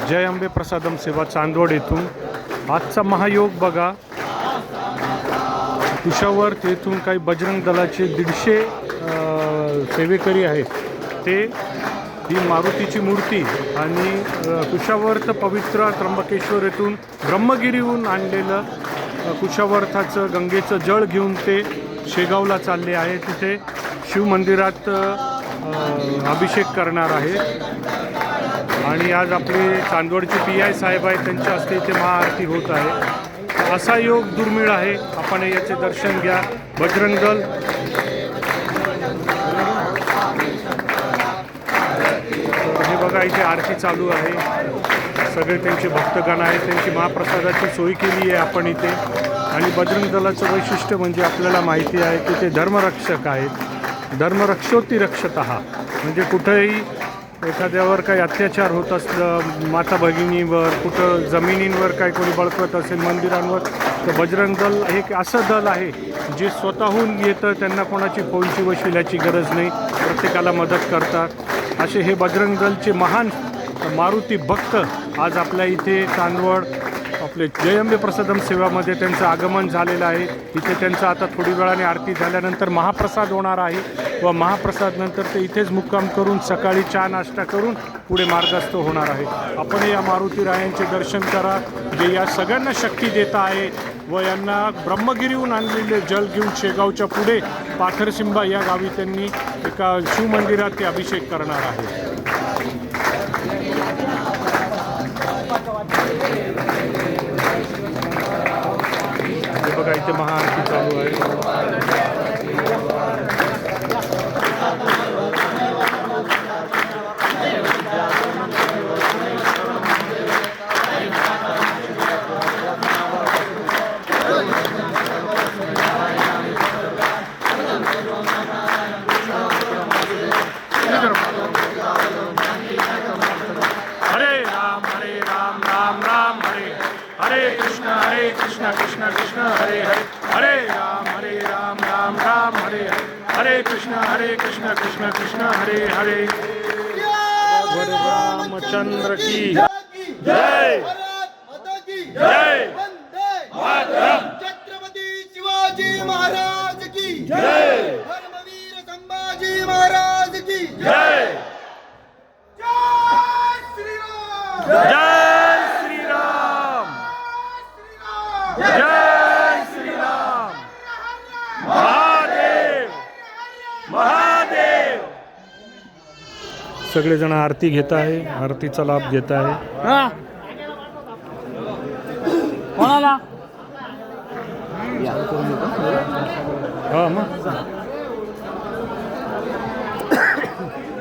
जय अंबे प्रसादम सेवा चांदवड येथून आजचा महायोग बघा. कुशावर तेथून काही बजरंग दलाचे 150 सेवेकरी आहेत. ते ही मारुतीची मूर्ती आणि कुशावर्त पवित्र त्र्यंबकेश्वर येथून ब्रह्मगिरीहून आणलेलं कुशावर्ताचं गंगेचं जळ घेऊन ते शेगावला चालले आहे. तिथे शिवमंदिरात अभिषेक करणार आहे. आणि आज आपले चांदवडचे PI साहेब आहेत, त्यांच्या हस्ते इथे महाआरती होत आहे. असा योग दुर्मिळ आहे. आपण याचे दर्शन घ्या. बजरंग दल हे बघा, इथे आरती चालू आहे. सगळे त्यांचे भक्तगण आहेत. त्यांची महाप्रसादाची सोय केली आहे आपण इथे. आणि बजरंग दलाचं वैशिष्ट्य म्हणजे आपल्याला माहिती आहे की ते धर्मरक्षक आहेत. धर्मरक्षोती रक्षतः म्हणजे कुठेही एखाद्यावर काही अत्याचार होत असलं, माता भगिनीवर, कुठं जमिनींवर काही कोणी बळकवत असेल, मंदिरांवर, तर बजरंग दल हे एक असं दल आहे जे स्वतःहून येतं. त्यांना कोणाची फोनची वशिल्याची गरज नाही, प्रत्येकाला मदत करतात. असे हे बजरंग दलचे महान मारुती भक्त आज आपल्या इथे चांदवड आपले जय अंबे प्रसादम सेवामध्ये त्यांचं आगमन झालेलं आहे. इथे त्यांचं आता थोडी वेळाने आरती झाल्यानंतर महाप्रसाद होणार आहे व महाप्रसाद नंतर ते इथेच मुक्काम करून सकाळी चहा नाश्ता करून पुढे मार्गस्थ होणार आहे. आपण या मारुती रायांचे दर्शन करा, जे या सगळ्यांना शक्ती देत आहे व यांना ब्रह्मगिरीहून आणलेले जल घेऊन शेगावच्या पुढे पाथरसिंबा या गावी त्यांनी एका शिवमंदिरात ते अभिषेक करणार आहे. बघा, इथे महाआरती चालू आहे. कृष्ण कृष्ण हरे हरे, हरे राम राम राम हरे हरे, हरे कृष्ण कृष्ण कृष्ण हरे हरे. रामचंद्र की जय, जय छत्रपती शिवाजी महाराज की जय, धर्मवीर संभाजी महाराज की जय. जय श्रीराम, जय श्रीराम, जय श्रीराम. महादेव, महादेव. सगळेजण आरती घेत आहे, आरतीचा लाभ घेत आहे. कोणाला हा मग